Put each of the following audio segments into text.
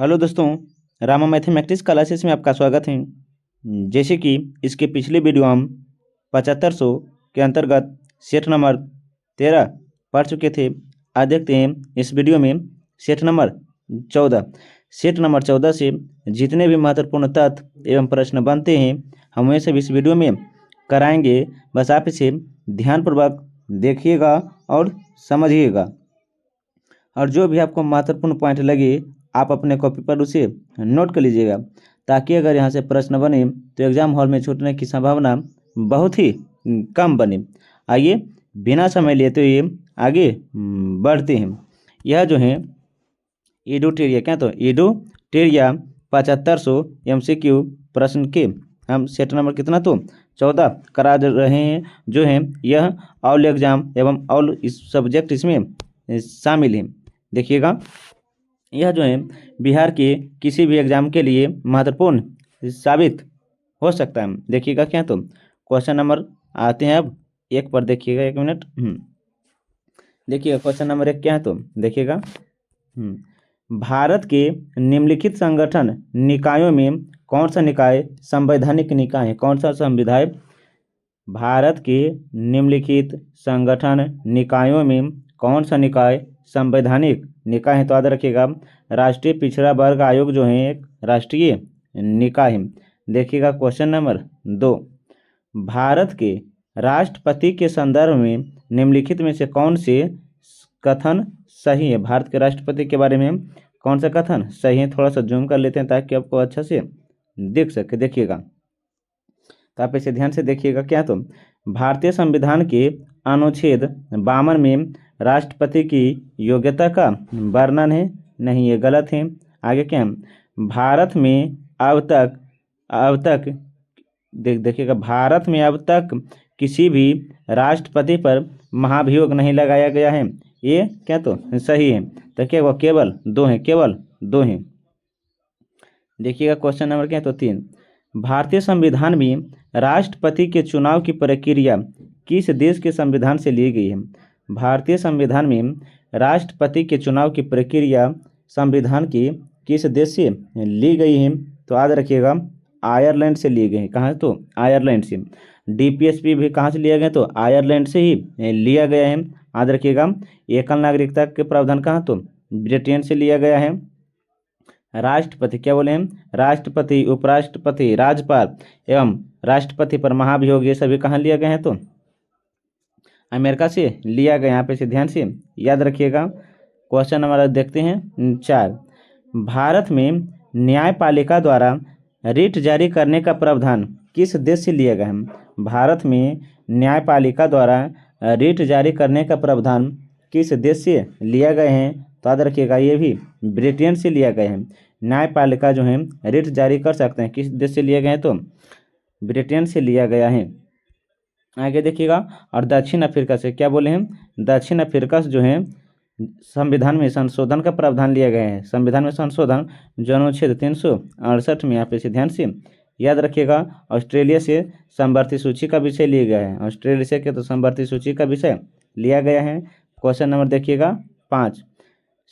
Hello दोस्तों, Rama mathematics classes में आपका स्वागत है। जैसे कि इसके पिछले वीडियो हम 7500 के अंतर्गत सेट नंबर 13 पढ़ चुके थे। आज देखते हैं इस वीडियो में सेट नंबर 14। सेट नंबर 14 से जितने भी महत्वपूर्ण तथ्य एवं प्रश्न बनते हैं हम वह सब इस वीडियो में कराएंगे। बस आप इसे ध्यानपूर्वक देखिएगा और समझिएगा, और जो भी आपको महत्वपूर्ण पॉइंट लगे आप अपने कॉपी पर उसे नोट कर लीजिएगा, ताकि अगर यहाँ से प्रश्न बने तो एग्जाम हॉल में छूटने की संभावना बहुत ही कम बने। आइए बिना समय लेते हुए आगे बढ़ते हैं। यह जो है एडोटेरिया एडोटेरिया 7500 MCQ प्रश्न के हम सेट नंबर कितना तो 14 करा रहे हैं। जो है यह ऑल एग्जाम एवं ऑल इस सब्जेक्ट इसमें शामिल है। देखिएगा, यह जो है बिहार के किसी भी एग्जाम के लिए महत्वपूर्ण साबित हो सकता है। देखिएगा क्या, तो क्वेश्चन नंबर आते हैं अब एक पर। देखिएगा एक मिनट। देखिएगा क्वेश्चन नंबर 1 क्या है, तो देखिएगा भारत के निम्नलिखित संगठन निकायों में कौन सा निकाय संवैधानिक निकाय है? कौन सा संविधाय? भारत के निम्नलिखित संगठन निकायों में कौन सा निकाय संवैधानिक निकाय है? तो याद रखिएगा, राष्ट्रीय पिछड़ा वर्ग आयोग जो है एक राष्ट्रीय निकाय है। देखिएगा क्वेश्चन नंबर 2, भारत के राष्ट्रपति के संदर्भ में निम्नलिखित में से कौन से कथन सही है? भारत के राष्ट्रपति के बारे में कौन सा कथन सही है? थोड़ा सा जूम कर लेते हैं ताकि आपको अच्छा से दिख सके। देखिएगा, तो आप इसे ध्यान से देखिएगा क्या, तो भारतीय संविधान के अनुच्छेद 52 में राष्ट्रपति की योग्यता का वर्णन है? नहीं, ये गलत है। आगे क्या है? भारत में अब तक देखिएगा, भारत में अब तक किसी भी राष्ट्रपति पर महाभियोग नहीं लगाया गया है। ये क्या तो सही है। तो क्या वो केवल 2 हैं, केवल 2 हैं। देखिएगा क्वेश्चन नंबर क्या है, तो 3, भारतीय संविधान में राष्ट्रपति के चुनाव की प्रक्रिया किस देश के संविधान से ली गई है? भारतीय संविधान में राष्ट्रपति के चुनाव की प्रक्रिया संविधान की किस देश से ली गई है? तो याद रखिएगा, आयरलैंड से ली गई है। कहाँ? तो आयरलैंड से। DPSP भी कहाँ से लिया गया? तो आयरलैंड से ही लिया गया है। याद रखिएगा, एकल नागरिकता के प्रावधान कहाँ? तो ब्रिटेन से लिया गया है। राष्ट्रपति क्या बोले हैं? राष्ट्रपति, उपराष्ट्रपति, राज्यपाल एवं राष्ट्रपति पर महाभियोग ये सभी कहाँ लिया गए हैं? तो अमेरिका से लिया गया। यहाँ पे से ध्यान से याद रखिएगा। क्वेश्चन नंबर देखते हैं 4, भारत में न्यायपालिका द्वारा रिट जारी करने का प्रावधान किस देश से लिया गया है? भारत में न्यायपालिका द्वारा रिट जारी करने का प्रावधान किस देश से लिया गया है? तो याद रखिएगा, ये भी ब्रिटेन से लिया गया है। न्यायपालिका जो है रिट जारी कर सकते हैं, किस देश से लिया गया है? तो ब्रिटेन से लिया गया है। आगे देखिएगा, और दक्षिण अफ्रीका से क्या बोले हैं? दक्षिण अफ्रीका से जो है संविधान में संशोधन का प्रावधान लिया गया है। संविधान में संशोधन जो अनुच्छेद 368 में, यहाँ पे से ध्यान से याद रखिएगा। ऑस्ट्रेलिया से समवर्ती सूची का विषय लिया गया है। ऑस्ट्रेलिया से क्या, तो समवर्ती सूची का विषय लिया गया है। क्वेश्चन नंबर देखिएगा 5,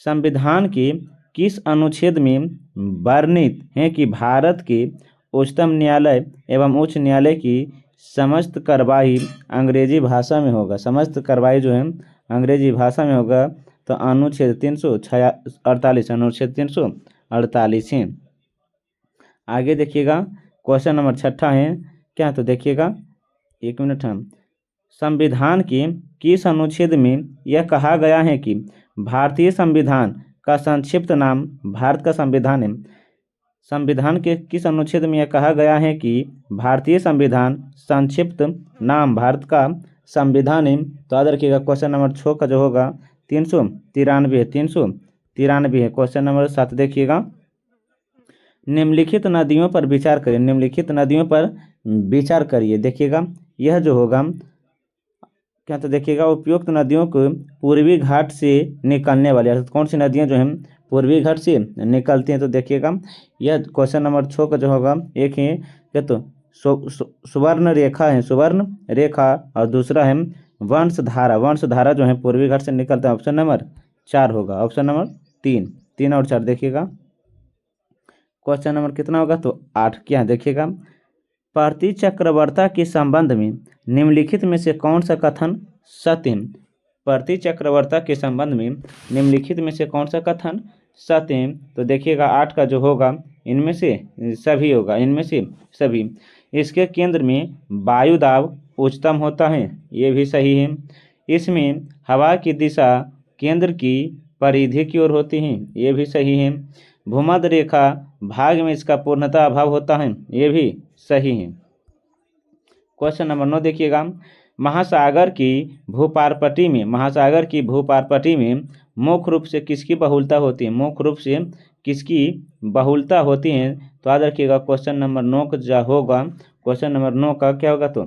संविधान के किस अनुच्छेद में वर्णित है कि भारत के उच्चतम न्यायालय एवं उच्च न्यायालय की समस्त कार्यवाही अंग्रेजी भाषा में होगा? समस्त कार्यवाही जो है अंग्रेजी भाषा में होगा। तो अनुच्छेद 348, अनुच्छेद 348 है। आगे देखिएगा, क्वेश्चन नंबर 6 है क्या, तो देखिएगा एक मिनट। हम संविधान के किस अनुच्छेद में यह कहा गया है कि भारतीय संविधान का संक्षिप्त नाम भारत का संविधान है? संविधान के किस अनुच्छेद में यह कहा गया है कि भारतीय संविधान संक्षिप्त नाम भारत का संविधान है? तो याद रखिएगा, क्वेश्चन नंबर 6 का जो होगा 393 है। 393 है। क्वेश्चन नंबर 7 देखिएगा, निम्नलिखित नदियों पर विचार करिए। निम्नलिखित नदियों पर विचार करिए। देखिएगा, यह जो होगा क्या, तो देखिएगा, उपयुक्त नदियों को पूर्वी घाट से निकलने वाली, अर्थात कौन सी नदियां जो हैं पूर्वी घाट से निकलती हैं? तो देखिएगा, यह क्वेश्चन नंबर 6 का जो होगा एक है क्या, तो सुवर्ण रेखा है, सुवर्ण रेखा, और दूसरा है वंशधारा। वंशधारा जो है पूर्वी घाट से निकलता है। ऑप्शन नंबर 4 होगा। ऑप्शन नंबर 3 और 4 देखिएगा। क्वेश्चन नंबर कितना होगा तो 8 क्या देखिएगा, प्रतिचक्रवर्ता के संबंध में निम्नलिखित में से कौन सा कथन सत्य है। प्रतिचक्रवर्ता के संबंध में निम्नलिखित में से कौन सा कथन सत्य है, तो देखिएगा 8 का जो होगा इनमें से सभी होगा, इनमें से सभी। इसके केंद्र में वायु दाब उच्चतम होता है, ये भी सही है। इसमें हवा की दिशा केंद्र की परिधि की ओर होती है, ये भी सही है। भूमध्य रेखा भाग में इसका पूर्णतः अभाव होता है, ये भी सही है। क्वेश्चन नंबर 9 देखिएगा, महासागर की भूपारपट्टी में मुख्य रूप से किसकी बहुलता होती है, मुख्य रूप से किसकी बहुलता होती है, तो याद रखिएगा क्वेश्चन नंबर 9 का जो होगा, क्वेश्चन नंबर 9 का क्या होगा तो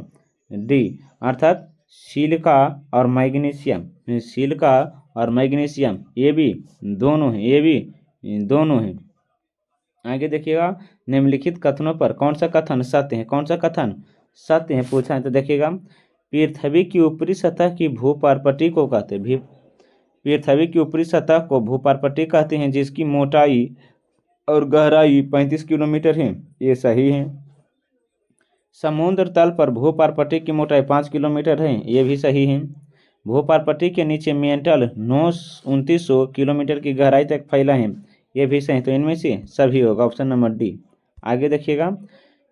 डी, अर्थात सिलिका और मैग्नीशियम। सिलिका और मैग्नीशियम ये भी दोनों हैं, ये भी दोनों हैं। आगे देखिएगा, निम्नलिखित कथनों पर कौन सा कथन सत्य है, कौन सा कथन सत्य है पूछा है, तो देखिएगा, पृथ्वी की ऊपरी सतह की भूपारपट्टी को कहते हैं, पृथ्वी की ऊपरी सतह को भूपारपट्टी कहते हैं, जिसकी मोटाई और गहराई 35 किलोमीटर है, ये सही है। समुद्र तल पर भूपारपट्टी की मोटाई 5 किलोमीटर है, ये भी सही है। भूपारपट्टी के नीचे मेंटल 2900 किलोमीटर की गहराई तक फैला है, ये भी सही। तो इनमें से सभी होगा, ऑप्शन नंबर डी। आगे देखिएगा,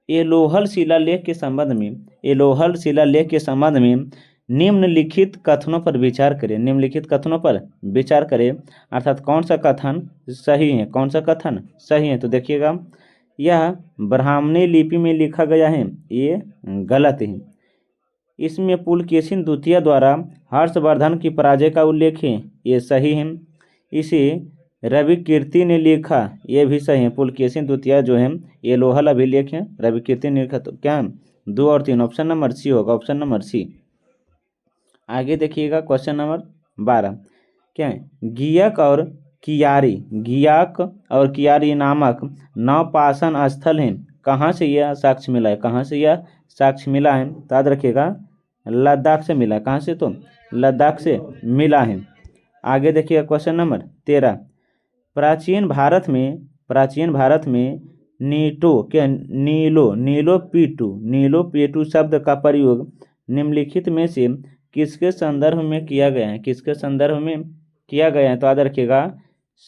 एलोहल शिलालेख के संबंध में निम्नलिखित कथनों पर विचार करें, निम्नलिखित कथनों पर विचार करें, अर्थात कौन सा कथन सही है, कौन सा कथन सही है, तो देखिएगा, यह ब्राह्मणी लिपि में लिखा गया है, ये गलत है। इसमें पुलकेशिन द्वितीय द्वारा हर्षवर्धन की पराजय का उल्लेख है, ये सही है। इसे रवि कीर्ति ने लिखा, ये भी सही है। पुलकेशिन द्वितीय जो है ये लोहल अभिलेख है, रवि कीर्ति ने लिखा, तो क्या 2 और 3 ऑप्शन नंबर सी होगा, ऑप्शन नंबर सी। आगे देखिएगा, क्वेश्चन नंबर 12 क्या है, गियक और कियारी नामक नवपाषाण स्थल है, कहाँ से यह साक्ष्य मिला है, कहाँ से यह साक्ष्य मिला है, तो याद रखिएगा लद्दाख से मिला है, कहाँ से तो लद्दाख से मिला है। आगे देखिएगा, क्वेश्चन नंबर 13, प्राचीन भारत में नीलो पीटू शब्द का प्रयोग निम्नलिखित में से किसके संदर्भ में किया गया है, किसके संदर्भ में किया गया है, तो याद रखिएगा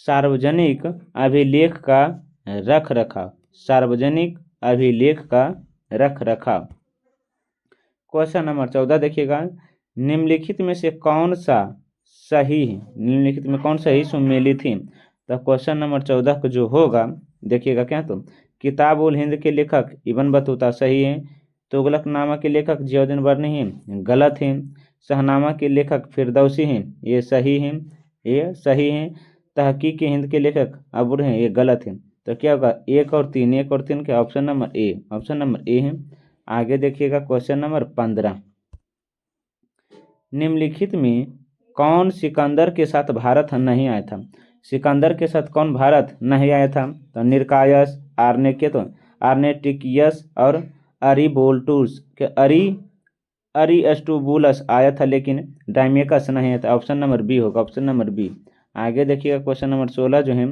सार्वजनिक अभिलेख का रख रखाव, सार्वजनिक अभिलेख का रख रखाव। क्वेश्चन नंबर 14 देखिएगा, निम्नलिखित में से कौन सा सही है, निम्नलिखित में कौन सही सुमेलित है, तो क्वेश्चन नंबर 14 को जो होगा देखिएगा क्या, तो किताब उल हिंद के लेखक इब्न बतूता सही है। तुगलकनामा के लेखक जियाउद्दीन बर्नी हैं, गलत हैं। शाहनामा के लेखक फिरदौसी हैं, ये सही हैं, ये सही हैं। तहकीक हिंद के लेखक अबुर हैं, ये गलत हैं। तो क्या होगा 1 और 3 के option number A, option number A है। आगे देखिएगा, क्वेश्चन नंबर 15, निम्नलिखित में कौन सिकंदर के साथ भारत नहीं आया था, सिकंदर के साथ कौन भारत नहीं आया था, तो निरकायस, आर्नेटिकियस और अरिबोल्टुस के अरिस्टोबुलस आया था, लेकिन डायमेकस नहीं आया था, ऑप्शन नंबर बी होगा, ऑप्शन नंबर बी। आगे देखिएगा, क्वेश्चन नंबर 16 जो है,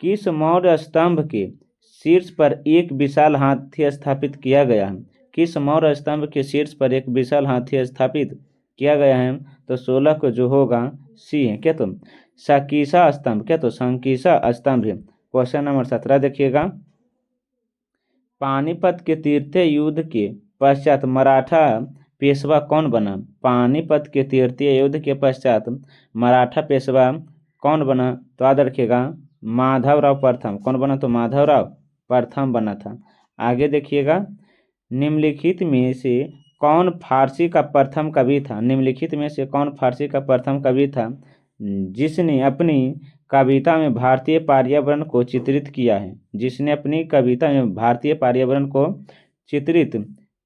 किस मौर्य स्तंभ के शीर्ष पर एक विशाल हाथी स्थापित किया गया है, किस मौर्य स्तंभ के शीर्ष पर एक विशाल हाथी स्थापित किया गया है, तो 16 को जो होगा सी है, क्या तो संकीसा स्तंभ, क्या तो संकीसा स्तंभ है। क्वेश्चन नंबर 17 देखिएगा, पानीपत के तृतीय युद्ध के पश्चात मराठा पेशवा कौन बना, पानीपत के तृतीय युद्ध के पश्चात मराठा पेशवा कौन बना, तो याद रखिएगा माधवराव प्रथम, कौन बना, तो माधवराव प्रथम बना था। आगे देखिएगा, निम्नलिखित में से कौन फारसी का प्रथम कवि था, निम्नलिखित में से कौन फारसी का प्रथम कवि था जिसने अपनी कविता में भारतीय पर्यावरण को चित्रित किया है, जिसने अपनी कविता में भारतीय पर्यावरण को चित्रित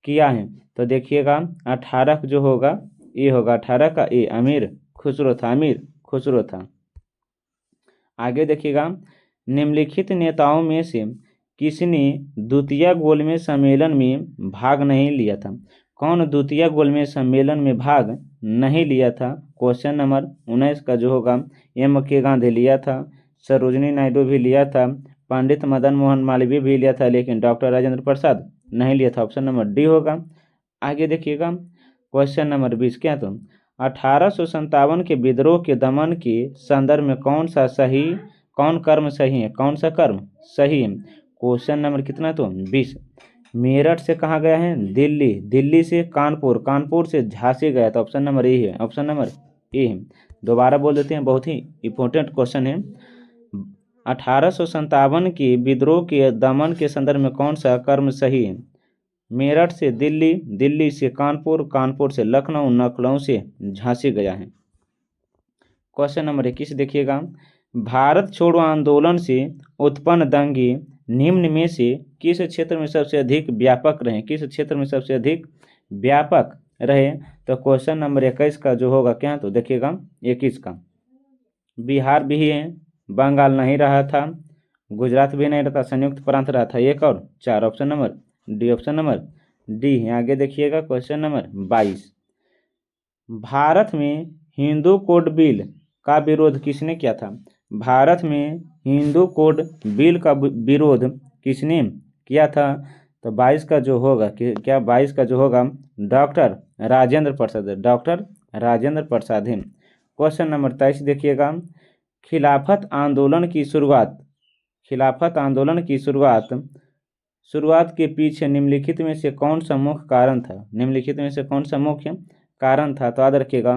किया है, तो देखिएगा 18 जो होगा ये होगा, 18 का ए अमीर खुसरो था, अमीर खुसरो था। आगे देखिएगा, निम्नलिखित नेताओं में से किसने द्वितीय गोलमेज सम्मेलन में भाग नहीं लिया था, कौन द्वितीय गोलमेज सम्मेलन में भाग नहीं लिया था। क्वेश्चन नंबर 19 का जो होगा एम के गांधी लिया था, सरोजनी नायडू भी लिया था, पंडित मदन मोहन मालवीय भी लिया था, लेकिन डॉक्टर राजेंद्र प्रसाद नहीं लिया था। ऑप्शन नंबर डी होगा। आगे देखिएगा क्वेश्चन नंबर 20 क्या तो 1857 के विद्रोह के दमन के संदर्भ में कौन कर्म सही है, कौन सा कर्म सही है। क्वेश्चन नंबर कितना तो 20। मेरठ से कहाँ गया है, दिल्ली, दिल्ली से कानपुर, कानपुर से झांसी गया, तो ऑप्शन नंबर ए है, ऑप्शन नंबर ए है। दोबारा बोल देते हैं, बहुत ही इंपॉर्टेंट क्वेश्चन है। 1857 के विद्रोह के दमन के संदर्भ में कौन सा कर्म सही है। मेरठ से दिल्ली, दिल्ली से कानपुर, कानपुर से लखनऊ, लखनऊ से झांसी गया है। क्वेश्चन नंबर 21 देखिएगा, भारत छोड़ो आंदोलन से उत्पन्न दंगे निम्न में से किस क्षेत्र में सबसे अधिक व्यापक रहे, किस क्षेत्र में सबसे अधिक व्यापक रहे। तो क्वेश्चन नंबर 21 का जो होगा क्या तो देखिएगा 21 का बिहार भी है, बंगाल नहीं रहा था, गुजरात भी नहीं रहता, संयुक्त प्रांत रहा था, 1 और 4, option number D, option number D है। आगे देखिएगा क्वेश्चन नंबर 22, भारत में हिंदू कोड बिल का विरोध किसने किया था। भारत में हिंदू कोड बिल का विरोध किसने किया था। तो 22 का जो होगा क्या 22 का जो होगा डॉक्टर राजेंद्र प्रसाद, डॉक्टर राजेंद्र प्रसाद है। क्वेश्चन नंबर 23 देखिएगा, खिलाफत आंदोलन की शुरुआत, खिलाफत आंदोलन की शुरुआत के पीछे निम्नलिखित में से कौन सा मुख्य कारण था, निम्नलिखित में से कौन सा मुख्य कारण था। तो याद रखिएगा,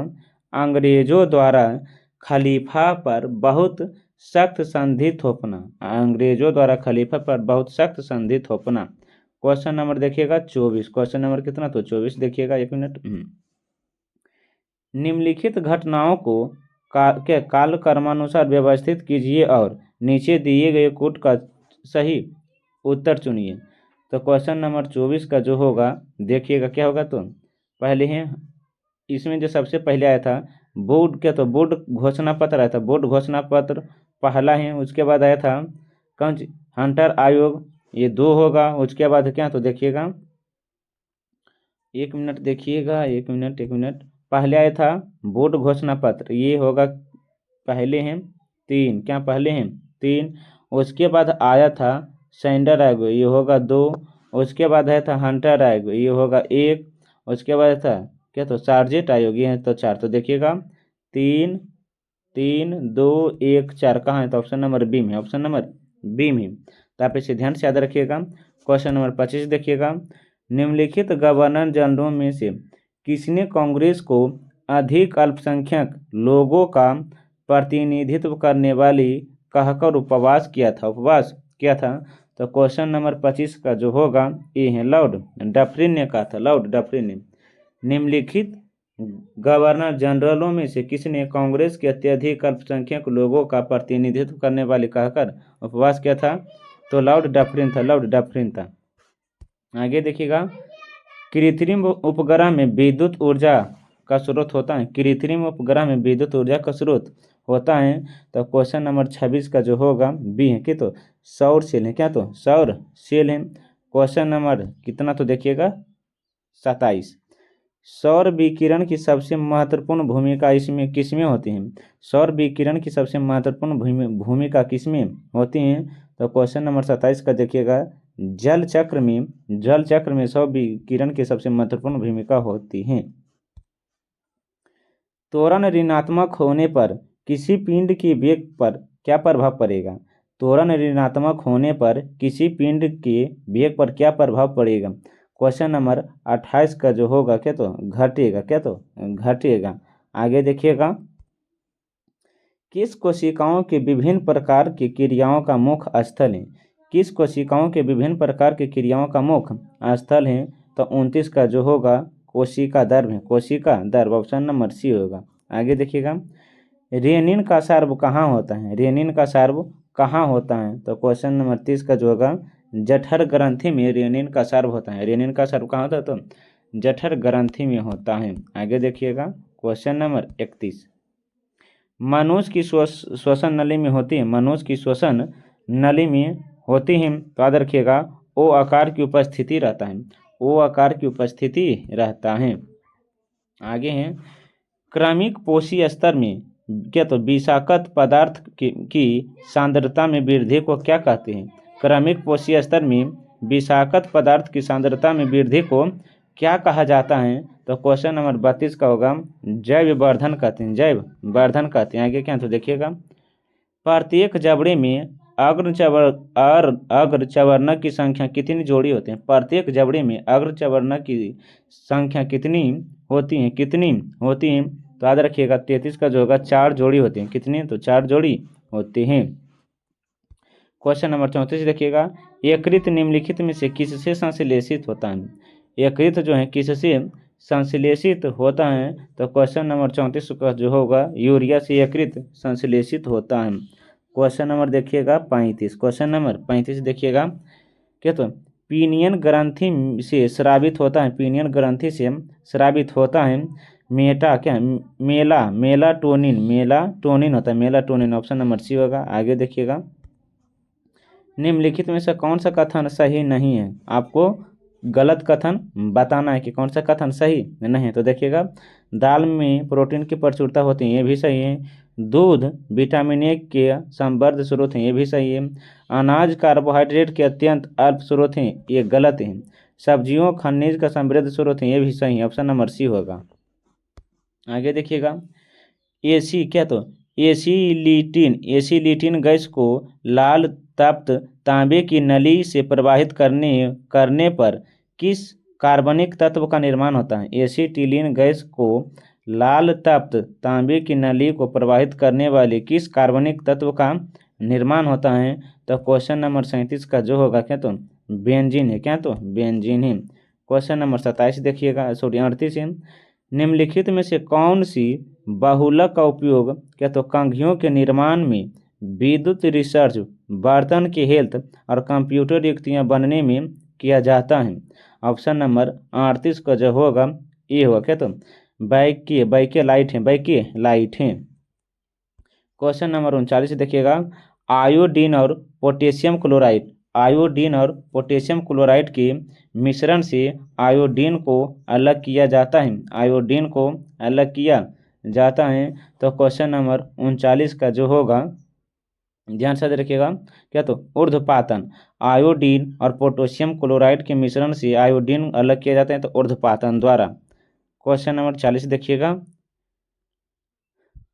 अंग्रेजों द्वारा खलीफा पर बहुत सख्त संधि थोपना, अंग्रेजों द्वारा खलीफा पर बहुत सख्त संधि थोपना। क्वेश्चन नंबर देखिएगा 24, क्वेश्चन नंबर कितना तो 24 देखिएगा, 1 मिनट। निम्नलिखित घटनाओं को के कालक्रमानुसार व्यवस्थित कीजिए और नीचे दिए गए कोड का सही उत्तर चुनिए। तो क्वेश्चन नंबर 24 का जो होगा देखिएगा क्या होगा तो पहले है, इसमें जो सबसे पहले आया था बोर्ड क्या तो बोर्ड घोषणा पत्र आया था, बोर्ड घोषणा पत्र पहला है। उसके बाद आया था कौन हंटर आयोग, ये 2 होगा। उसके बाद क्या तो देखिएगा 1 मिनट देखिएगा, 1 मिनट 1 मिनट। पहले आया था बोर्ड घोषणा पत्र, ये होगा पहले हैं 3, क्या पहले हैं 3। उसके बाद आया था सेंडर आयोग, ये होगा 2। उसके बाद आया था हंटर आयोग, ये होगा 1। उसके बाद था क्या तो सार्जेंट आयोग, ये है तो 4। तो देखिएगा 3 3 2 1 4 कहाँ है तो ऑप्शन नंबर बी में है, ऑप्शन नंबर बी में। तो आप इसे ध्यान से याद रखिएगा। क्वेश्चन नंबर 25 देखिएगा, निम्नलिखित गवर्नर जनरलों में से किसने कांग्रेस को अधिक अल्पसंख्यक लोगों का प्रतिनिधित्व करने वाली कहकर उपवास किया था, उपवास किया था। तो क्वेश्चन नंबर 25 का जो होगा ये है लॉर्ड डफरिन ने कहा था, लॉर्ड डफरिन ने। निम्नलिखित गवर्नर जनरलों में से किसने कांग्रेस के अत्यधिक अल्पसंख्यक लोगों का प्रतिनिधित्व करने वाले कहकर उपवास किया था। तो लॉर्ड डफरिन था, लॉर्ड डफरिन था। आगे देखिएगा, कृत्रिम उपग्रह में विद्युत ऊर्जा का स्रोत होता है, कृत्रिम उपग्रह में विद्युत ऊर्जा का स्रोत होता है। तो क्वेश्चन नंबर 26 का जो होगा बी है कि तो सौर सेल है, क्या तो सौर सेल है। क्वेश्चन नंबर कितना तो देखिएगा 27, सौर विकिरण की सबसे महत्वपूर्ण भूमिका इसमें किसमें होती है। सौर विकिरण की सबसे महत्वपूर्ण भूमिका किसमें होती है। तो क्वेश्चन नंबर 27 का देखिएगा, जल चक्र में सौर विकिरण की सबसे महत्वपूर्ण भूमिका होती है। त्वरण ऋणात्मक होने पर किसी पिंड के वेग पर क्या प्रभाव पड़ेगा। त्वरण ऋणात्मक होने पर किसी पिंड के वेग पर क्या प्रभाव पड़ेगा। क्वेश्चन नंबर 28 का जो होगा क्या तो घटेगा, क्या तो घटेगा। आगे देखिएगा, किस कोशिकाओं के विभिन्न प्रकार की क्रियाओं का मुख्य स्थल है, किस कोशिकाओं के विभिन्न प्रकार की क्रियाओं का मुख्य स्थल है। तो 29 का जो होगा कोशिका द्रव्य है, कोशिका द्रव्य, ऑप्शन नंबर सी होगा। आगे देखिएगा, रेनिन का सार्व कहाँ होता है, रेनिन का सार्व कहाँ होता है। तो क्वेश्चन नंबर 30 का जो होगा जठर ग्रंथि में रेनिन का सार्व होता है, रेनिन का सार्व कहाँ होता है तो जठर ग्रंथि में होता है। आगे देखिएगा क्वेश्चन नंबर 31, मनुष्य की श्वसन नली में होती है, मनुष्य की श्वसन नली में होती है। तो याद रखिएगा ओ आकार की उपस्थिति रहता है, ओ आकार की उपस्थिति रहता है। आगे हैं, क्रमिक पोषी स्तर में क्या तो विषाक्त पदार्थ की सांद्रता में वृद्धि को क्या कहते हैं? क्रमिक पोषी स्तर में विषाक्त पदार्थ की सांद्रता में वृद्धि को क्या कहा जाता है? तो क्वेश्चन नंबर 32 का होगा जैव वर्धन कहते हैं, जैव वर्धन कहते हैं। आगे क्या तो देखिएगा, प्रत्येक जबड़े में अग्र चवर्णक की संख्या कितनी जोड़ी होते हैं? प्रत्येक जबड़े में अग्र चवर्णक की संख्या कितनी होती है? कितनी होती है? तो याद रखिएगा 33 का जो होगा 4 जोड़ी होती हैं। कितनी? तो 4 जोड़ी होते हैं। क्वेश्चन नंबर 34 देखिएगा, यकृत निम्नलिखित में से किससे संश्लेषित होता है? यकृत जो है किससे संश्लेषित होता है? तो क्वेश्चन नंबर 34 का जो होगा यूरिया से यकृत संश्लेषित होता है। क्वेश्चन नंबर देखिएगा 35, क्वेश्चन नंबर 35 देखिएगा, क्या तो पीनियन ग्रंथि से स्रावित होता है, पीनियन ग्रंथि से स्रावित होता है मेलाटोनिन होता है, मेलाटोनिन। ऑप्शन नंबर सी होगा। आगे देखिएगा, निम्नलिखित में से कौन सा कथन सही नहीं है? आपको गलत कथन बताना है कि कौन सा कथन सही नहीं है। तो देखिएगा, दाल में प्रोटीन की प्रचुरता होती है, ये भी सही है। दूध विटामिन ए के समृद्ध स्रोत हैं, ये भी सही है। अनाज कार्बोहाइड्रेट के अत्यंत अल्प स्रोत हैं, ये गलत है। सब्जियों खनिज का समृद्ध स्रोत है, ये भी सही है। ऑप्शन नंबर सी होगा। आगे देखिएगा, एसिलिटीन गैस को लाल तप्त तांबे की नली से प्रवाहित करने पर किस कार्बनिक तत्व का निर्माण होता है? एसिटिलीन गैस को लाल तप्त तांबे की नली को प्रवाहित करने वाले किस कार्बनिक तत्व का निर्माण होता है? तो क्वेश्चन नंबर 37 का जो होगा क्या तो बेंजीन है। क्या तो बेंजीन है। क्वेश्चन नंबर 27 देखिएगा, 38 है, निम्नलिखित में से कौन सी बहुलक का उपयोग क्या तो कंघियों के निर्माण में, विद्युत रिसर्च, बर्तन के हेल्थ और कंप्यूटर युक्तियां बनने में किया जाता है? ऑप्शन नंबर 38 का जो होगा ये होगा क्या तो बैके लाइट है। क्वेश्चन नंबर 39 देखिएगा, आयोडीन और पोटेशियम क्लोराइड के मिश्रण से आयोडीन को अलग किया जाता है, आयोडीन को अलग किया जाता है। तो क्वेश्चन नंबर 39 का जो होगा ध्यान से रखिएगा, क्या तो ऊर्ध्वपातन। आयोडीन और पोटेशियम क्लोराइड के मिश्रण से आयोडीन अलग किया जाता है तो ऊर्ध्वपातन द्वारा। क्वेश्चन नंबर 40 देखिएगा,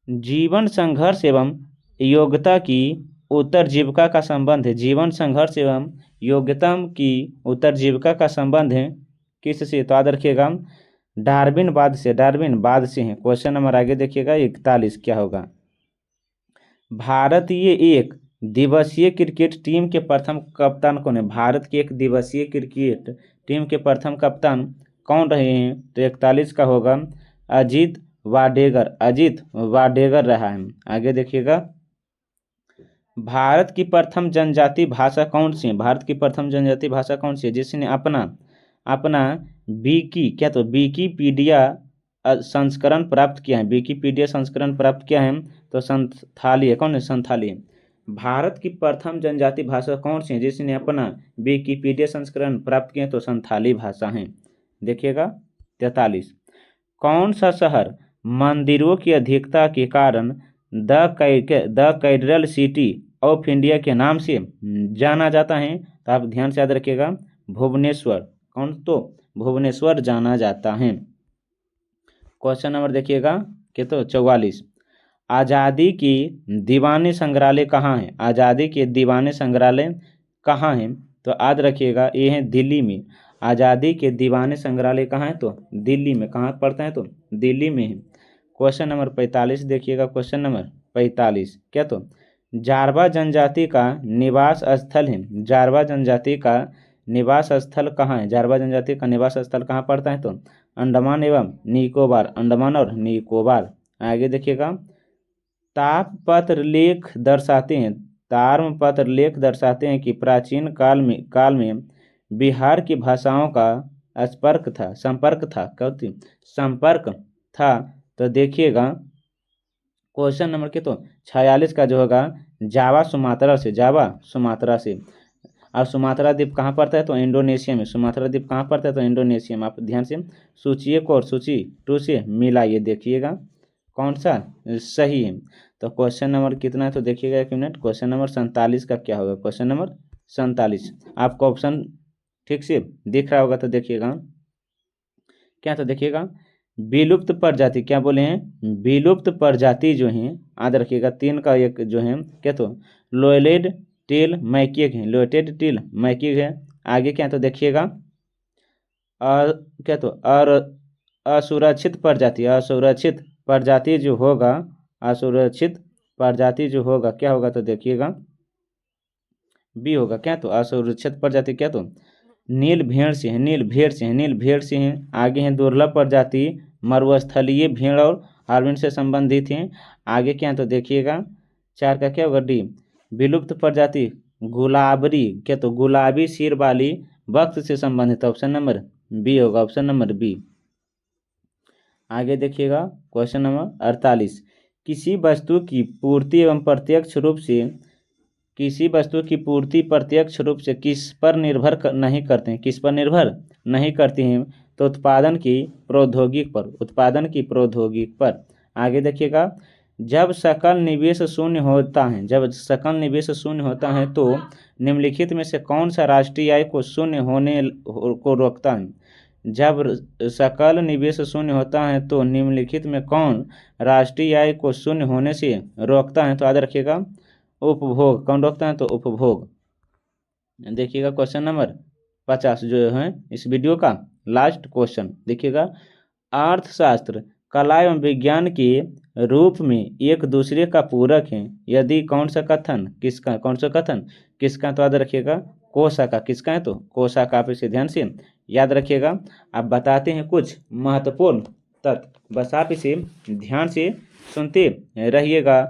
जीवन संघर्ष एवं योग्यता की उत्तरजीविका का संबंध है, जीवन संघर्ष एवं योग्यता की उत्तरजीविका का संबंध है किससे? तो याद रखिएगा डार्विनवाद से है। क्वेश्चन नंबर आगे देखिएगा 41 क्या होगा, भारतीय एक दिवसीय क्रिकेट टीम के प्रथम कप्तान कौन है? भारत की एक दिवसीय क्रिकेट टीम के प्रथम कप्तान कौन रहे हैं? तो 41 का होगा अजीत वाडेगर रहा है। आगे देखिएगा, भारत की प्रथम जनजाति भाषा कौन सी है? भारत की प्रथम जनजाति भाषा कौन सी है जिसने अपना विकीपीडिया संस्करण प्राप्त किया है? विकीपीडिया संस्करण प्राप्त किया है तो संथाली है। कौन है? संथाली है। भारत की प्रथम जनजाति भाषा कौन सी है जिसने अपना विकीपीडिया संस्करण प्राप्त किया? तो संथाली भाषा है। देखिएगा 43, कौन सा शहर मंदिरों की अधिकता के कारण the cathedral city of India के नाम से जाना जाता है? तो आप ध्यान से याद रखिएगा भुवनेश्वर। कौन? तो भुवनेश्वर जाना जाता है। क्वेश्चन नंबर देखिएगा कि तो 44, आज़ादी की दीवानी संग्रहालय कहाँ है? आज़ादी के दीवानी संग्रहालय कहाँ है? तो याद रखिएगा ये है दिल्ली में। आज़ादी के दीवानी संग्रहालय कहाँ है? तो दिल्ली में। कहाँ पड़ता है? तो दिल्ली में है। क्वेश्चन नंबर 45 देखिएगा, क्वेश्चन नंबर 45 क्या तो जारवा जनजाति का निवास स्थल है? जारवा जनजाति का निवास स्थल कहाँ है? जारवा जनजाति का निवास स्थल कहाँ पड़ता है? तो अंडमान एवं निकोबार, अंडमान और निकोबार। आगे देखिएगा, ताम्रपत्र लेख दर्शाते हैं कि प्राचीन काल में बिहार की भाषाओं का संपर्क था। तो देखिएगा क्वेश्चन नंबर के तो 46 का जो होगा जावा सुमात्रा से। और सुमात्रा द्वीप कहाँ पड़ता है? तो इंडोनेशिया में। सुमात्रा द्वीप कहाँ पड़ता है? तो इंडोनेशिया में। आप ध्यान से सूची 1 और सूची 2 से मिलाइए देखिएगा। कौन सा सही है। तो क्वेश्चन नंबर कितना है तो देखिएगा, एक मिनट, क्वेश्चन नंबर 47 का क्या होगा, क्वेश्चन नंबर 47। आपको ऑप्शन ठीक से दिख रहा होगा तो देखिएगा क्या, तो देखिएगा विलुप्त प्रजाति, क्या बोले हैं, विलुप्त प्रजाति जो है, याद रखिएगा 3 का एक जो है क्या, तो लोयलेड टेल मैकेक है, लोयटेड टेल मैकेक है। आगे क्या तो देखिएगा क्या तो असुरक्षित प्रजाति, असुरक्षित प्रजाति जो होगा, असुरक्षित प्रजाति जो होगा क्या होगा तो देखिएगा बी होगा, क्या तो असुरक्षित प्रजाति क्या तो नील भेड़ से है, नील भेड़ से है, नील भेड़ से है। आगे है दुर्लभ प्रजाति मरुस्थलीय भेड़ और हार्बिन से संबंधित हैं। आगे क्या है तो देखिएगा 4 का क्या होगा डी, विलुप्त प्रजाति गुलाबरी, क्या तो गुलाबी सिर वाली वक्त से संबंधित, ऑप्शन नंबर बी होगा, ऑप्शन नंबर बी। आगे देखिएगा क्वेश्चन नंबर 48, किसी वस्तु की पूर्ति एवं प्रत्यक्ष रूप से, किसी वस्तु की पूर्ति प्रत्यक्ष रूप से किस पर निर्भर नहीं करते हैं, किस पर निर्भर नहीं करती हैं, तो उत्पादन की प्रौद्योगिकी पर, उत्पादन की प्रौद्योगिकी पर। आगे देखिएगा जब सकल निवेश शून्य होता है, जब सकल निवेश शून्य होता है तो निम्नलिखित में से कौन सा राष्ट्रीय आय को शून्य होने को रोकता है। जब सकल निवेश शून्य होता है तो निम्नलिखित में कौन राष्ट्रीय आय को शून्य होने से रोकता है, तो याद रखिएगा उपभोग। कौन रोकता है तो उपभोग। देखिएगा क्वेश्चन नंबर 50 जो है इस वीडियो का लास्ट क्वेश्चन, देखिएगा अर्थशास्त्र कला एवं विज्ञान के रूप में एक दूसरे का पूरक है यदि कौन सा कथन, किसका, कौन सा कथन किसका, तो याद रखिएगा कोसा का, किसका है तो कोसा का। आप इसे ध्यान से याद रखिएगा। आप बताते हैं कुछ महत्वपूर्ण तथ्य, बस आप इसे ध्यान से सुनते रहिएगा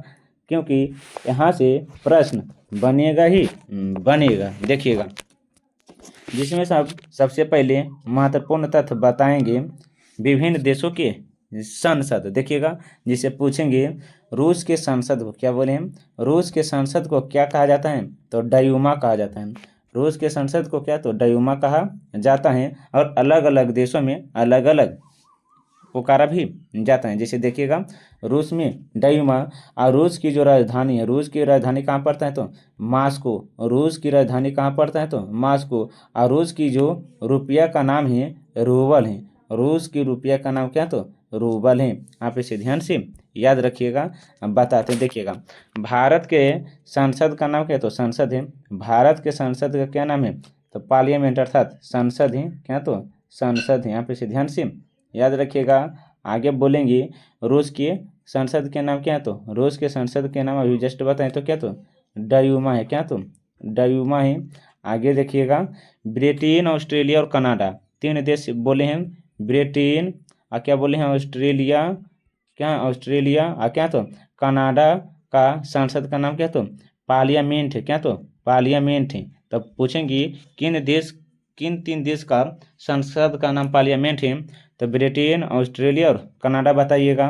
क्योंकि यहाँ से प्रश्न बनेगा ही बनेगा। देखिएगा जिसमें सबसे पहले महत्वपूर्ण तथ्य बताएंगे विभिन्न देशों के संसद। देखिएगा जिसे पूछेंगे रूस के संसद को क्या बोले हम, रूस के संसद को क्या कहा जाता है तो डयूमा कहा जाता है। रूस के संसद को क्या तो डयूमा कहा जाता है और अलग अलग देशों में अलग अलग पुकारा भी जाता है। जैसे देखिएगा रूस में डयूमा, और रूस की जो राजधानी है, रूस की राजधानी कहाँ पड़ता है तो मास्को, रूस की राजधानी कहाँ पड़ता है तो मास्को। और रूस की जो रुपया का नाम है रूबल है, रूस की रुपया का नाम क्या तो रूबल है। आप इसे ध्यान से याद रखिएगा। बताते देखिएगा भारत के संसद का नाम क्या तो संसद है, भारत के संसद का क्या नाम है तो पार्लियामेंट, अर्थात संसद है, क्या तो संसद है। आप इसे ध्यान से याद रखिएगा। आगे बोलेंगे रूस के संसद के नाम क्या है तो रूस के संसद के नाम अभी जस्ट बताएं तो क्या तो डयूमा है, क्या तो डयूमा है। आगे देखिएगा ब्रिटेन, ऑस्ट्रेलिया और कनाडा 3 देश बोले हैं, ब्रिटेन क्या बोले हैं ऑस्ट्रेलिया, क्या ऑस्ट्रेलिया क्या तो कनाडा का संसद का नाम क्या तो पार्लियामेंट है, क्या तो पार्लियामेंट है। तब पूछेंगे किन 3 देश का संसद का नाम पार्लियामेंट है तो ब्रिटेन, ऑस्ट्रेलिया और कनाडा बताइएगा।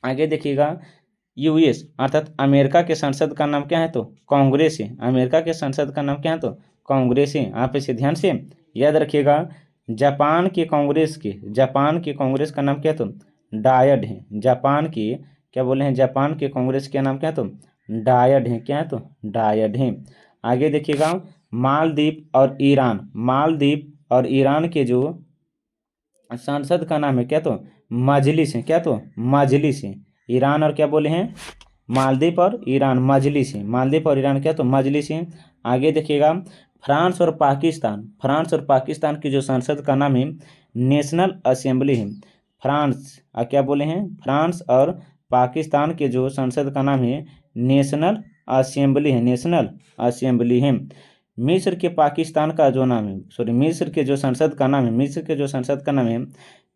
आगे देखिएगा यूएस अर्थात अमेरिका के संसद का नाम क्या है तो कांग्रेस है, अमेरिका के संसद का नाम क्या है तो कांग्रेस है। आप इसे ध्यान से याद रखिएगा। जापान के कांग्रेस का नाम क्या है तो डायड है, जापान की क्या बोले हैं, जापान के कांग्रेस का नाम क्या है तो डायड है, क्या है तो डायड है। आगे देखिएगा मालदीव और ईरान, मालदीव और ईरान के जो संसद का नाम है क्या तो मजलिस है, क्या तो मजलिस है। ईरान और क्या बोले हैं मालदीव और ईरान मजलिस है, मालदीव और ईरान क्या तो मजलिस है। आगे देखिएगा फ्रांस और पाकिस्तान, फ्रांस और पाकिस्तान की जो संसद का नाम है नेशनल असेंबली है। फ्रांस क्या बोले हैं, फ्रांस और पाकिस्तान के जो संसद का नाम है नेशनल असेंबली है, नेशनल असेंबली है। मिस्र के पाकिस्तान का जो नाम है, सॉरी मिस्र के जो संसद का नाम है, मिस्र के जो संसद का नाम है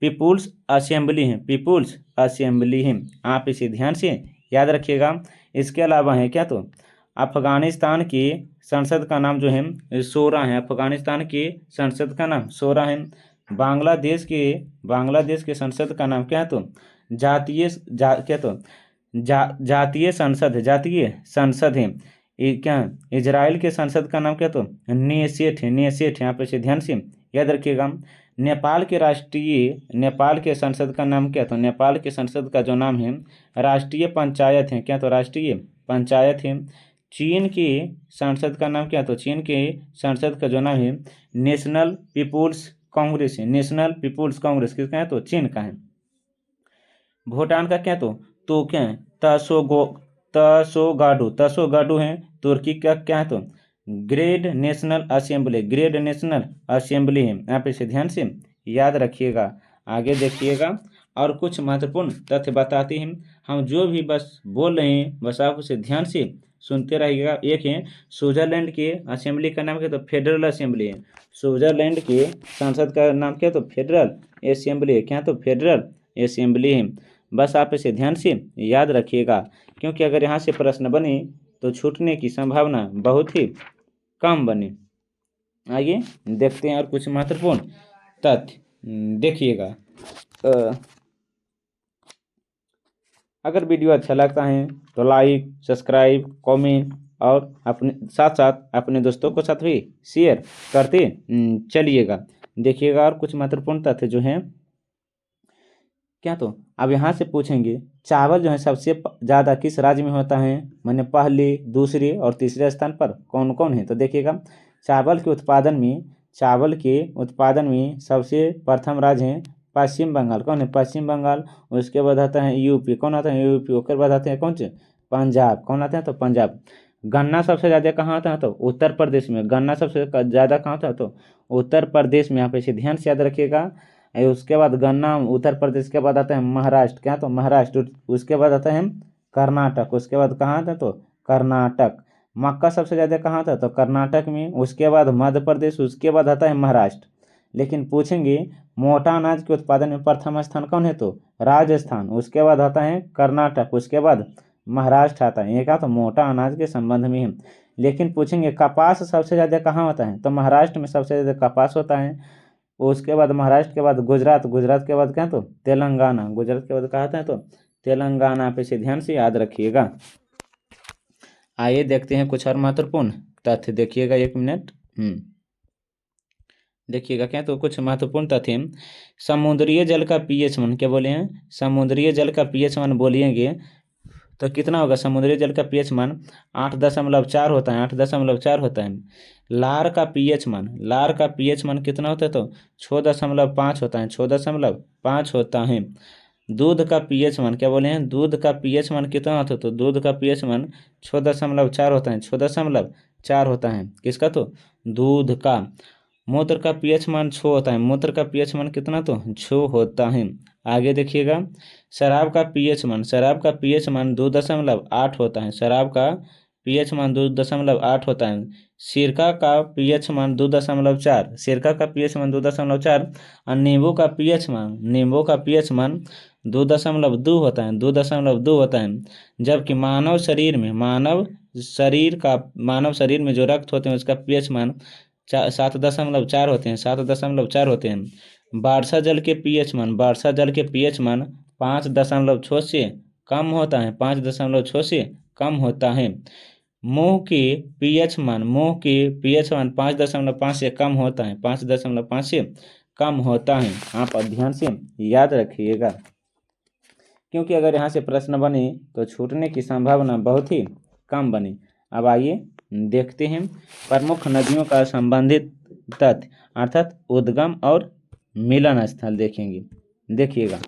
पीपुल्स असेंबली है, पीपुल्स असेंबली है। आप इसे ध्यान से याद रखिएगा। इसके अलावा है क्या तो अफगानिस्तान के संसद का नाम जो है शोरा है, अफगानिस्तान के संसद का नाम शोरा है। बांग्लादेश के संसद का नाम क्या है तो जातीय संसद है, जातीय संसद है। क्या इजराइल के संसद का नाम क्या तो नेसेट है, नेसेट है। आप इसे ध्यान से याद रखिएगा। नेपाल के संसद का नाम क्या? तो नेपाल के संसद का जो नाम है राष्ट्रीय पंचायत है। क्या? तो राष्ट्रीय पंचायत है। चीन की संसद का नाम क्या? तो चीन के संसद का जो नाम है नेशनल पीपुल्स कांग्रेस है। नेशनल पीपुल्स कांग्रेस किसका है? तो चीन का है। भूटान का क्या? तो क्या है? तसोगाडू है। तुर्की का क्या है? तो ग्रेड नेशनल असेंबली है। आप इसे ध्यान से याद रखिएगा। आगे देखिएगा और कुछ महत्वपूर्ण तथ्य बताते हैं। हम जो भी बस बोल रहे हैं बस आप उसे ध्यान से सुनते रहिएगा। एक है स्विट्जरलैंड के असेंबली का नाम क्या? तो फेडरल असेंबली है। स्विट्जरलैंड के संसद का नाम क्या? तो फेडरल असेंबली है। क्या? तो फेडरल असेंबली है। बस आप इसे ध्यान से याद रखिएगा, क्योंकि अगर यहाँ से प्रश्न बने तो छूटने की संभावना बहुत ही कम बने। आइए देखते हैं और कुछ महत्वपूर्ण तथ्य देखिएगा। अगर वीडियो अच्छा लगता है तो लाइक, सब्सक्राइब, कमेंट और अपने साथ साथ अपने दोस्तों को साथ भी शेयर करते चलिएगा। देखिएगा और कुछ महत्वपूर्ण तथ्य जो हैं क्या? तो अब यहाँ से पूछेंगे चावल जो है सबसे ज़्यादा किस राज्य में होता है? मैंने पहले, दूसरे और तीसरे स्थान पर कौन कौन है? तो देखिएगा चावल के उत्पादन में सबसे प्रथम राज्य है पश्चिम बंगाल। कौन है? पश्चिम बंगाल। उसके बाद आता है यूपी। कौन आता है? यूपी। उसके बाद आते हैं कौन से? पंजाब। कौन आते हैं? तो पंजाब। गन्ना सबसे ज़्यादा कहाँ होता है? तो उत्तर प्रदेश में। गन्ना सबसे ज़्यादा कहाँ होता है? तो उत्तर प्रदेश में। आप इसे ध्यान से याद रखिएगा। उसके बाद गन्ना उत्तर प्रदेश के बाद आता है महाराष्ट्र। क्या? तो महाराष्ट्र। उसके बाद आता है कर्नाटक। उसके बाद कहाँ आता है? तो कर्नाटक। मक्का सबसे ज़्यादा कहाँ था? तो कर्नाटक में। उसके बाद मध्य प्रदेश। उसके बाद आता है महाराष्ट्र। लेकिन पूछेंगे मोटा अनाज के उत्पादन में प्रथम स्थान कौन है? तो राजस्थान। उसके बाद आता है कर्नाटक। उसके बाद महाराष्ट्र आता है। ये क्या? तो मोटा अनाज के संबंध में है। लेकिन पूछेंगे कपास सबसे ज़्यादा कहाँ होता है? तो महाराष्ट्र में सबसे ज़्यादा कपास होता है। उसके बाद महाराष्ट्र के बाद गुजरात। गुजरात के बाद क्या? तो तेलंगाना। गुजरात के बाद कहा था? तो तेलंगाना। आप इसे ध्यान से याद रखिएगा। आइए देखते हैं कुछ और महत्वपूर्ण तथ्य। देखिएगा 1 मिनट। देखिएगा क्या? तो कुछ महत्वपूर्ण तथ्य समुद्रीय जल का पीएच मान। क्या बोले हैं? समुद्रीय जल का पीएच मान बोलिएंगे तो कितना होगा? समुद्री जल का पीएच मान 8.4 होता है। 8.4 होता है। लार का पीएच मान कितना होता है? तो 6.5 होता है। 6.5 होता है। दूध का पीएच मान। क्या बोले हैं? दूध का पीएच मान कितना होता है? तो दूध का पीएच मान 6.4 होता है। 6.4 होता है। किसका? तो दूध का। मूत्र का पीएच मान 6 होता है। मूत्र का पीएच मान कितना? तो 6 होता है। आगे देखिएगा शराब का पीएच मान 2.8 होता है। शराब का पीएच मान 2.8 होता है। सिरका का पीएच मान 2.4। सिरका का पीएच मान 2.4 और नींबू का पीएच मान 2.2 होता है। 2.2 होता है। जबकि मानव शरीर में जो रक्त होते हैं उसका पीएच मान 7.4 होते हैं। 7.4 होते हैं। वर्षा जल के पीएच मान 5.6 से कम होता है। 5.6 से कम होता है। मुंह के पीएच मान 5.5 से कम होता है। 5.5 से कम होता है। आप ध्यान से याद रखिएगा, क्योंकि अगर यहाँ से प्रश्न बने तो छूटने की संभावना बहुत ही कम बने। अब आइए देखते हैं प्रमुख नदियों का संबंधित तथ्य, अर्थात उद्गम और मिलन स्थल देखेंगे। देखिएगा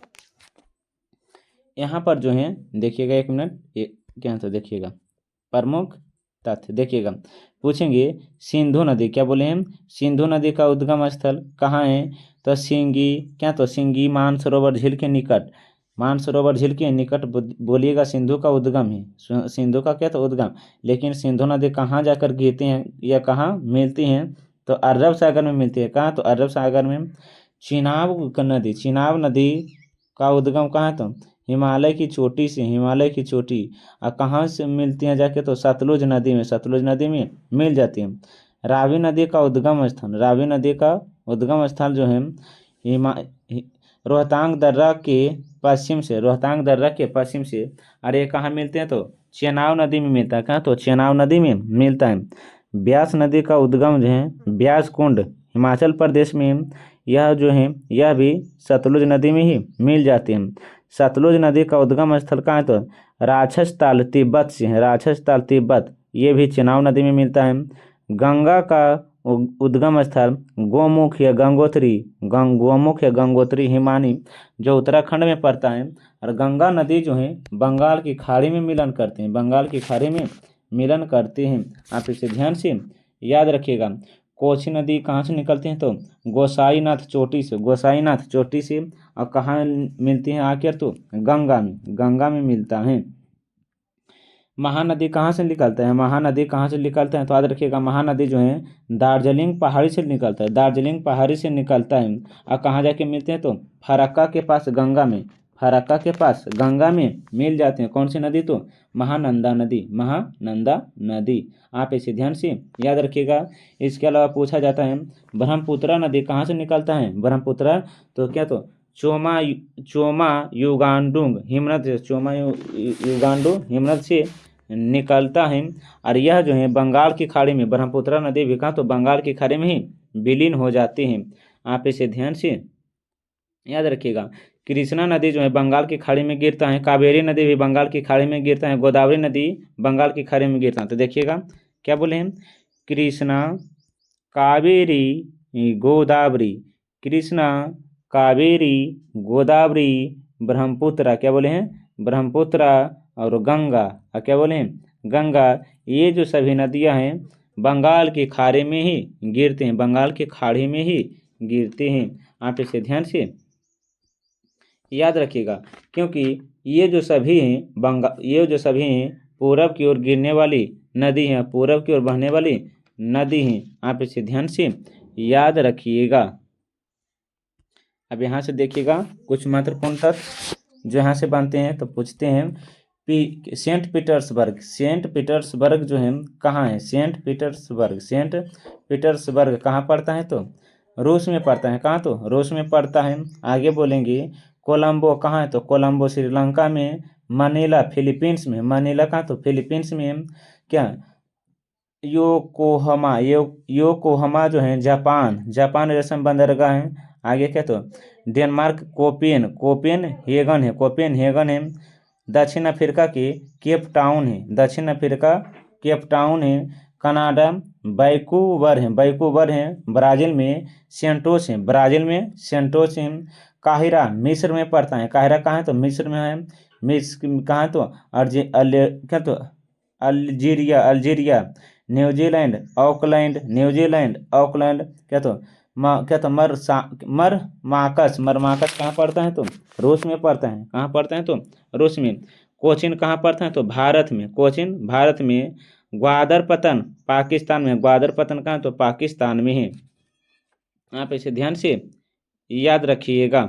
यहाँ पर जो है, देखिएगा 1 मिनट, क्या तो देखिएगा प्रमुख तथ्य। देखिएगा पूछेंगे सिंधु नदी। क्या बोले हैं? सिंधु नदी का उद्गम स्थल कहाँ है? तो सिंगी मानसरोवर झील के निकट। मानसरोवर झील के निकट बोलिएगा सिंधु का उद्गम है। सिंधु का क्या? तो उद्गम। लेकिन सिंधु नदी कहाँ जाकर गिरती हैं या कहाँ मिलती हैं? तो अरब सागर में मिलती है। कहाँ? तो अरब सागर में। चिनाब नदी का उद्गम कहाँ? तो हिमालय की चोटी से। और कहाँ से मिलती हैं जाके? तो सतलुज नदी में मिल जाती हैं। रावी नदी का उद्गम स्थल जो है रोहतांग दर्रा के पश्चिम से। और ये कहाँ मिलते हैं? तो चेनाब नदी में मिलता है। कहाँ? तो चेनाब नदी में मिलता है। ब्यास नदी का उद्गम जो है ब्यास कुंड हिमाचल प्रदेश में। यह जो है यह भी सतलुज नदी में ही मिल जाती है। सतलुज नदी का उद्गम स्थल कहाँ है? तो राक्षसताल तिब्बत से है, राक्षसताल तिब्बत, ये भी चेनाब नदी में मिलता है। गंगा का उद्गम स्थल गोमुख या गंगोत्री, गोमुख या गंगोत्री हिमानी, जो उत्तराखंड में पड़ता है। और गंगा नदी जो है बंगाल की खाड़ी में मिलन करते हैं, बंगाल की खाड़ी में मिलन करते हैं। आप इसे ध्यान से याद रखिएगा। कोसी नदी कहाँ से निकलती हैं? तो गोसाईनाथ चोटी से, गोसाईनाथ चोटी से। और कहाँ मिलती हैं आकर? तो गंगा में, गंगा में मिलता है। महानदी कहाँ से निकलता है? महानदी कहाँ से निकलता है? तो याद रखिएगा, महानदी जो है दार्जिलिंग पहाड़ी से निकलता है, दार्जिलिंग पहाड़ी से निकलता है। और कहाँ जाके मिलते हैं? तो फरक्का के पास गंगा में, फरक्का के पास गंगा में मिल जाते हैं। कौन सी नदी? तो महानंदा नदी, महानंदा नदी। आप इसे ध्यान से याद रखिएगा। इसके अलावा पूछा जाता है ब्रह्मपुत्रा नदी कहाँ से निकलता है? ब्रह्मपुत्रा तो क्या? तो चोमा युगांडुंग हिमनद से, चोमा युगांडू हिमनद से निकलता है। और यह जो है बंगाल की खाड़ी में, ब्रह्मपुत्रा नदी भी कहाँ? तो बंगाल की खाड़ी में ही विलीन हो जाती है। आप इसे ध्यान से याद रखिएगा। कृष्णा नदी जो है बंगाल की खाड़ी में गिरता है, कावेरी नदी भी बंगाल की खाड़ी में गिरता है, गोदावरी नदी बंगाल की खाड़ी में गिरता है। तो देखिएगा क्या बोले हैं? कृष्णा, कावेरी, गोदावरी, कृष्णा, कावेरी, गोदावरी, ब्रह्मपुत्रा, क्या बोले हैं? ब्रह्मपुत्रा और गंगा, क्या बोले हैं? गंगा। ये जो सभी नदियां हैं बंगाल की खाड़ी में ही गिरते हैं, बंगाल की खाड़ी में ही गिरते हैं। आप इसे ध्यान से याद रखिएगा, क्योंकि ये जो सभी हैं ये जो सभी हैं पूरब की ओर गिरने वाली नदी हैं, पूरब की ओर बहने वाली नदी हैं। आप इसे ध्यान से याद रखिएगा। अब यहाँ से देखिएगा कुछ महत्वपूर्ण तथ्य जो यहाँ से बनते हैं। तो पूछते हैं सेंट पीटर्सबर्ग, सेंट पीटर्सबर्ग जो है कहाँ है? सेंट पीटर्सबर्ग, सेंट पीटर्सबर्ग कहाँ पड़ता है? तो रूस में पड़ता है। कहाँ? तो रूस में पड़ता है। आगे बोलेंगे कोलंबो कहाँ है? तो कोलंबो श्रीलंका में। मनीला फिलीपींस में, मनीला कहाँ? तो फिलीपींस में। क्या? योकोहामा जो है जापान, जापान रेशम बंदरगाह है। आगे क्या? तो डेनमार्क कोपेनहेगन है, कोपेनहेगन है। दक्षिण अफ्रीका की केप टाउन है, दक्षिण अफ्रीका केप टाउन है। कनाडा वैंकूवर है, वैंकूवर है। ब्राज़ील में सेंटोस है, ब्राज़ील में सेंटोस है। काहिरा मिस्र में पड़ता है, काहिरा कहाँ है? तो मिस्र में है। मिस्र कहाँ? तो क्या? तो Algeria, Algeria. New Zealand Auckland, New Zealand Auckland. क्या? तो क्या? तो मरमाकस, मरमाकस कहाँ पड़ता है? तो रूस में पड़ता है। कहाँ पड़ता है? तो रूस में। कोचिन कहाँ पड़ता है? तो भारत में, कोचिन भारत में। ग्वादर पतन पाकिस्तान में, ग्वादर पतन कहाँ? तो पाकिस्तान में है। आप इसे ध्यान से याद रखिएगा,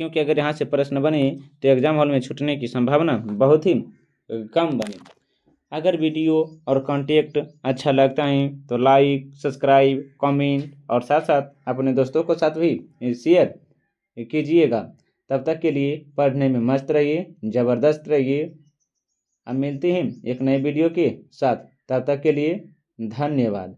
क्योंकि अगर यहाँ से प्रश्न बने तो एग्जाम हॉल में छूटने की संभावना बहुत ही कम बने। अगर वीडियो और कंटेंट अच्छा लगता है तो लाइक, सब्सक्राइब, कमेंट और साथ साथ अपने दोस्तों के साथ भी शेयर कीजिएगा। तब तक के लिए पढ़ने में मस्त रहिए, ज़बरदस्त रहिए। अब मिलते हैं एक नए वीडियो के साथ, तब तक के लिए धन्यवाद।